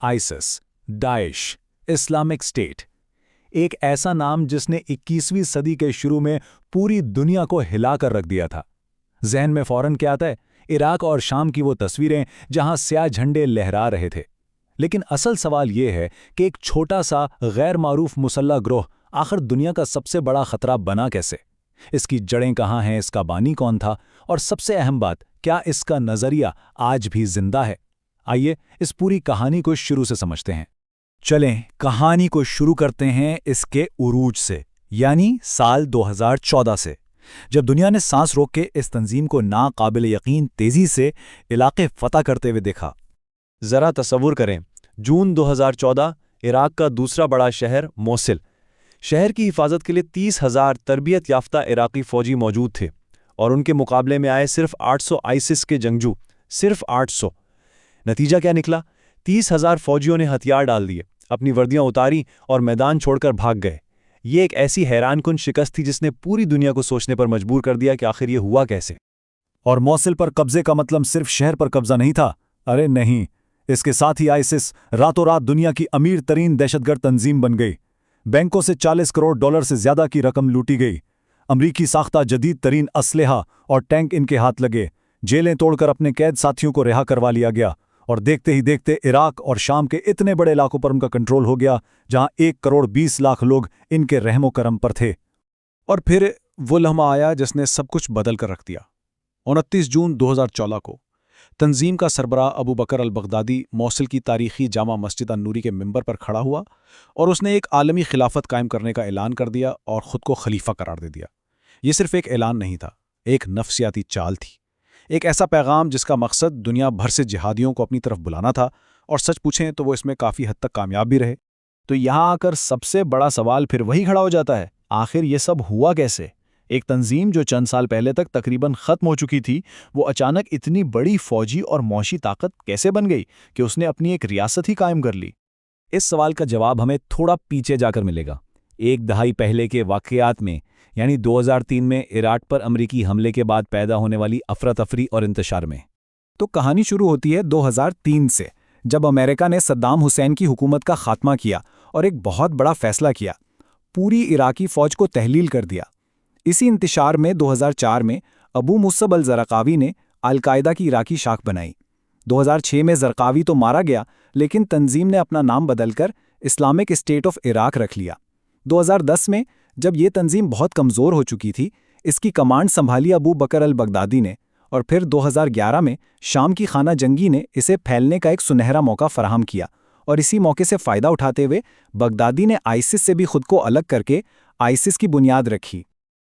ISIS, Daesh, Islamic state. एक ऐसा नाम जिसने 21वीं सदी के शुरू में पूरी दुनिया को हिलाकर रख दिया था। जहन में फौरन क्या आता है? इराक और शाम की वो तस्वीरें जहां स्याह झंडे लहरा रहे थे। लेकिन असल सवाल ये है कि एक छोटा सा गैर मारूफ मुसल्लह ग्रोह आखिर दुनिया का सबसे बड़ा खतरा बना कैसे? इसकी जड़ें कहाँ हैं, इसका बानी कौन था, और सबसे अहम बात, क्या इसका नज़रिया आज भी जिंदा है? आइए इस पूरी कहानी को शुरू से समझते हैं। चलें कहानी को शुरू करते हैं इसके उरूज से, यानी साल 2014 से, जब दुनिया ने सांस रोक के इस तंजीम को नाकाबिल यकीन तेजी से इलाके फतह करते हुए देखा। ज़रा तसव्वुर करें, जून 2014, इराक का दूसरा बड़ा शहर मोसिल। शहर की हिफाजत के लिए 30,000 तरबियत याफ्ता इराकी फ़ौजी मौजूद थे और उनके मुकाबले में आए सिर्फ 800 आइसिस के जंगजू, सिर्फ 800। नतीजा क्या निकला? 30,000 फ़ौजियों ने हथियार डाल दिए, अपनी वर्दियां उतारी और मैदान छोड़कर भाग गए। ये एक ऐसी हैरानकुन शिकस्त थी जिसने पूरी दुनिया को सोचने पर मजबूर कर दिया कि आखिर ये हुआ कैसे। और मोसिल पर कब्जे का मतलब सिर्फ शहर पर कब्जा नहीं था। अरे नहीं, इसके साथ ही आइसिस रातों रात दुनिया की अमीर तरीन दहशतगर्द तंजीम बन गई। बैंकों से $40 करोड़ से ज्यादा की रकम लूटी गई। अमरीकी साख्ता जदीद तरीन असलहा और टैंक इनके हाथ लगे। जेलें तोड़कर अपने कैद साथियों को रिहा करवा लिया गया और देखते ही देखते इराक और शाम के इतने बड़े इलाकों पर उनका कंट्रोल हो गया जहां 1,20,00,000 लोग इनके रहमो करम पर थे। और फिर वो लम्हा आया जिसने सब कुछ बदल कर रख दिया। 29 जून 2014 को तंजीम का सरबराह अबू बकर अल-बगदादी मोसिल की तारीखी जामा मस्जिद अन-नूरी के मिंबर पर खड़ा हुआ और उसने एक आलमी खिलाफत कायम करने का ऐलान कर दिया और खुद को खलीफा करार दे दिया। ये सिर्फ एक ऐलान नहीं था, एक नफ्सियाती चाल थी, एक ऐसा पैगाम जिसका मकसद दुनिया भर से जिहादियों को अपनी तरफ बुलाना था, और सच पूछें तो वो इसमें काफ़ी हद तक कामयाब भी रहे। तो यहाँ आकर सबसे बड़ा सवाल फिर वही खड़ा हो जाता है, आखिर ये सब हुआ कैसे? एक तंजीम जो चंद साल पहले तक तकरीबन ख़त्म हो चुकी थी, वो अचानक इतनी बड़ी फौजी और मौशी ताकत कैसे बन गई कि उसने अपनी एक रियासत ही कायम कर ली? इस सवाल का जवाब हमें थोड़ा पीछे जाकर मिलेगा। एक दहाई पहले के वाक़यात में, यानी 2003 में इराक पर अमरीकी हमले के बाद पैदा होने वाली अफरा तफरी और इंतशार में। तो कहानी शुरू होती है 2003 से, जब अमेरिका ने सद्दाम हुसैन की हुकूमत का खात्मा किया और एक बहुत बड़ा फैसला किया, पूरी इराकी फ़ौज को तहलील कर दिया। इसी इंतशार में 2004 में अबू मुसब अल-ज़रक़ावी ने अल-कायदा की इराकी शाख बनाई। 2006 में ज़रक़ावी तो मारा गया, लेकिन तंजीम ने अपना नाम बदलकर इस्लामिक स्टेट ऑफ इराक रख लिया। 2010 में जब ये तंजीम बहुत कमज़ोर हो चुकी थी, इसकी कमांड संभाली अबू बकर अल-बगदादी ने, और फिर 2011 में शाम की खाना जंगी ने इसे फैलने का एक सुनहरा मौका फराहम किया, और इसी मौके से फ़ायदा उठाते हुए बगदादी ने आइसिस से भी खुद को अलग करके आइसिस की बुनियाद रखी।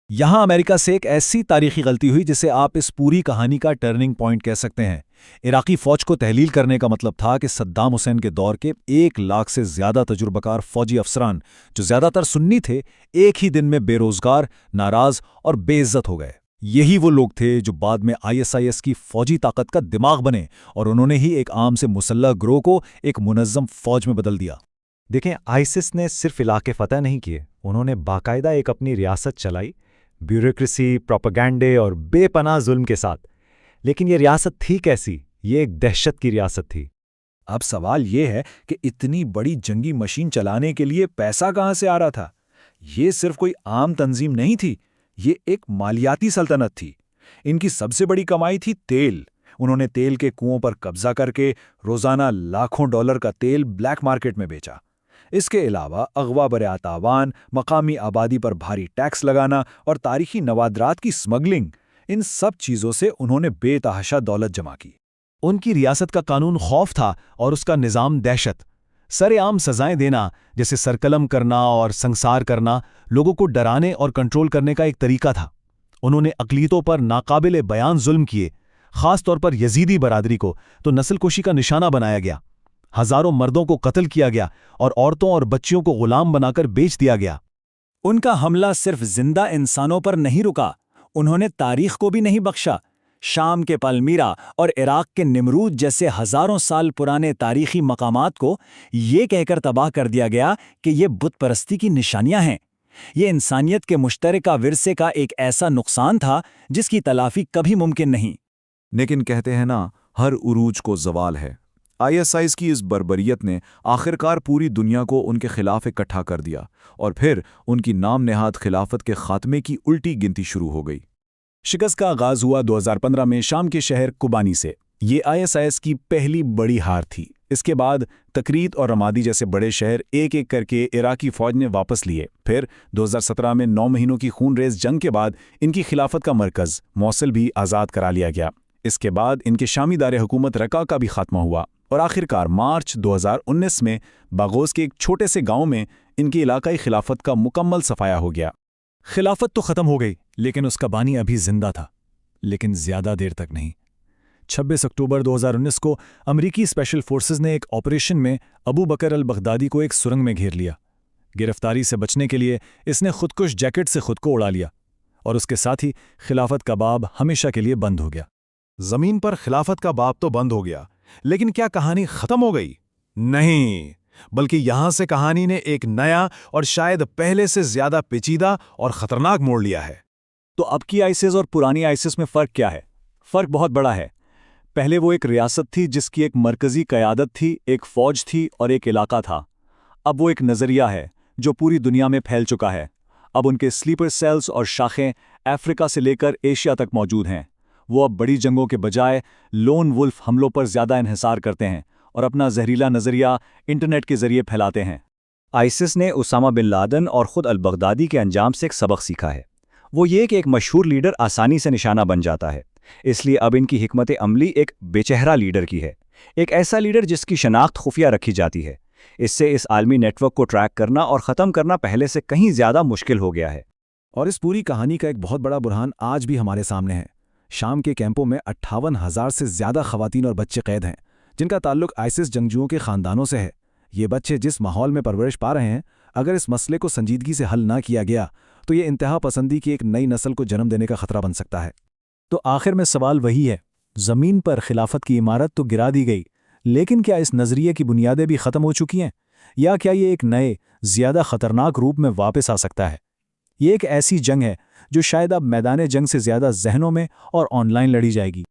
यहाँ अमेरिका से एक ऐसी तारीखी गलती हुई जिसे आप इस पूरी कहानी का टर्निंग पॉइंट कह सकते हैं। इराकी फ़ौज को तहलील करने का मतलब था कि सद्दाम हुसैन के दौर के 1 लाख से ज़्यादा तजुर्बाकार फ़ौजी अफसरान, जो ज़्यादातर सुन्नी थे, एक ही दिन में बेरोज़गार, नाराज़ और बेइज्जत हो गए। यही वो लोग थे जो बाद में ISIS की फ़ौजी ताकत का दिमाग बने, और उन्होंने ही एक आम से मुसल्लह ग्रोह को एक मुनज़्ज़म फ़ौज में बदल दिया। देखें, आइसिस ने सिर्फ इलाके फ़तह नहीं किए, उन्होंने बाकायदा एक अपनी रियासत चलाई, ब्यूरोक्रेसी, प्रोपेगेंडे और बेपनाह जुल्म के साथ। लेकिन ये रियासत थी कैसी? ये एक दहशत की रियासत थी। अब सवाल ये है कि इतनी बड़ी जंगी मशीन चलाने के लिए पैसा कहाँ से आ रहा था? ये सिर्फ कोई आम तंजीम नहीं थी, ये एक मालियाती सल्तनत थी। इनकी सबसे बड़ी कमाई थी तेल। उन्होंने तेल के कुओं पर कब्जा करके रोज़ाना लाखों डॉलर का तेल ब्लैक मार्केट में बेचा। इसके अलावा अगवा बरे तावान, मकामी आबादी पर भारी टैक्स लगाना और तारीखी नवादरात की स्मगलिंग, इन सब चीज़ों से उन्होंने बेतहाशा दौलत जमा की। उनकी रियासत का कानून खौफ था और उसका निज़ाम दहशत। सरेआम सजाएं देना, जैसे सरकलम करना और संसार करना, लोगों को डराने और कंट्रोल करने का एक तरीका था। उन्होंने अक़लियतों पर नाकाबिले बयान जुल्म किए, ख़ास तौर पर यजीदी बरादरी को तो नस्लकुशी का निशाना बनाया गया। हज़ारों मर्दों को कत्ल किया गया और औरतों और बच्चियों को गुलाम बनाकर बेच दिया गया। उनका हमला सिर्फ जिंदा इंसानों पर नहीं रुका, उन्होंने तारीख को भी नहीं बख्शा। शाम के पलमीरा और इराक के निमरूद जैसे हज़ारों साल पुराने तारीखी मकामात को ये कहकर तबाह कर दिया गया कि ये बुत परस्ती की निशानियां हैं। ये इंसानियत के मुश्तरका विरसे का एक ऐसा नुकसान था जिसकी तलाफी कभी मुमकिन नहीं। लेकिन कहते हैं ना, हर उरूज को ज़वाल है। ISIS کی اس بربریت نے آخرکار پوری دنیا کو ان کے خلاف اکٹھا کر دیا اور پھر ان کی نام نہاد خلافت کے خاتمے کی الٹی گنتی شروع ہو گئی۔ شکست کا آغاز ہوا 2015 میں شام کے شہر کوبانی سے۔ یہ ISIS کی پہلی بڑی ہار تھی۔ اس کے بعد تکریت اور رمادی جیسے بڑے شہر ایک ایک کر کے عراقی فوج نے واپس لیے۔ پھر 2017 میں 9 مہینوں کی خون ریز جنگ کے بعد ان کی خلافت کا مرکز موصل بھی آزاد کرا لیا گیا۔ اس کے بعد ان کے شامی دار حکومت رقہ کا بھی خاتمہ ہوا اور آخرکار مارچ 2019 میں باغوس کے ایک چھوٹے سے گاؤں میں ان کی علاقائی خلافت کا مکمل صفایا ہو گیا۔ خلافت تو ختم ہو گئی، لیکن اس کا بانی ابھی زندہ تھا، لیکن زیادہ دیر تک نہیں۔ 26 اکتوبر 2019 کو امریکی اسپیشل فورسز نے ایک آپریشن میں ابو بکر البغدادی کو ایک سرنگ میں گھیر لیا۔ گرفتاری سے بچنے کے لیے اس نے خودکش جیکٹ سے خود کو اڑا لیا اور اس کے ساتھ ہی خلافت کا باب ہمیشہ کے لیے بند ہو گیا۔ زمین پر خلافت کا باب تو بند ہو گیا، لیکن کیا کہانی ختم ہو گئی؟ نہیں، بلکہ یہاں سے کہانی نے ایک نیا اور شاید پہلے سے زیادہ پیچیدہ اور خطرناک موڑ لیا ہے۔ تو اب کی ISIS اور پرانی ISIS میں فرق کیا ہے؟ فرق بہت بڑا ہے۔ پہلے وہ ایک ریاست تھی جس کی ایک مرکزی قیادت تھی، ایک فوج تھی اور ایک علاقہ تھا۔ اب وہ ایک نظریہ ہے جو پوری دنیا میں پھیل چکا ہے۔ اب ان کے سلیپر سیلز اور شاخیں افریقہ سے لے کر ایشیا تک موجود ہیں۔ وہ اب بڑی جنگوں کے بجائے لون ولف حملوں پر زیادہ انحصار کرتے ہیں اور اپنا زہریلا نظریہ انٹرنیٹ کے ذریعے پھیلاتے ہیں۔ ISIS نے اسامہ بن لادن اور خود البغدادی کے انجام سے ایک سبق سیکھا ہے، وہ یہ کہ ایک مشہور لیڈر آسانی سے نشانہ بن جاتا ہے۔ اس لیے اب ان کی حکمت عملی ایک بے چہرہ لیڈر کی ہے، ایک ایسا لیڈر جس کی شناخت خفیہ رکھی جاتی ہے۔ اس سے اس عالمی نیٹ ورک کو ٹریک کرنا اور ختم کرنا پہلے سے کہیں زیادہ مشکل ہو گیا ہے۔ اور اس پوری کہانی کا ایک بہت بڑا برہان آج بھی ہمارے سامنے ہے۔ شام کے کیمپوں میں 58,000 سے زیادہ خواتین اور بچے قید ہیں، جن کا تعلق ISIS جنگجوؤں کے خاندانوں سے ہے۔ یہ بچے جس ماحول میں پرورش پا رہے ہیں، اگر اس مسئلے کو سنجیدگی سے حل نہ کیا گیا تو یہ انتہا پسندی کی ایک نئی نسل کو جنم دینے کا خطرہ بن سکتا ہے۔ تو آخر میں سوال وہی ہے، زمین پر خلافت کی عمارت تو گرا دی گئی، لیکن کیا اس نظریے کی بنیادیں بھی ختم ہو چکی ہیں؟ یا کیا یہ ایک نئے، زیادہ خطرناک روپ میں واپس آ سکتا ہے؟ یہ ایک ایسی جنگ ہے جو شاید اب میدان جنگ سے زیادہ ذہنوں میں اور آن لائن لڑی جائے گی۔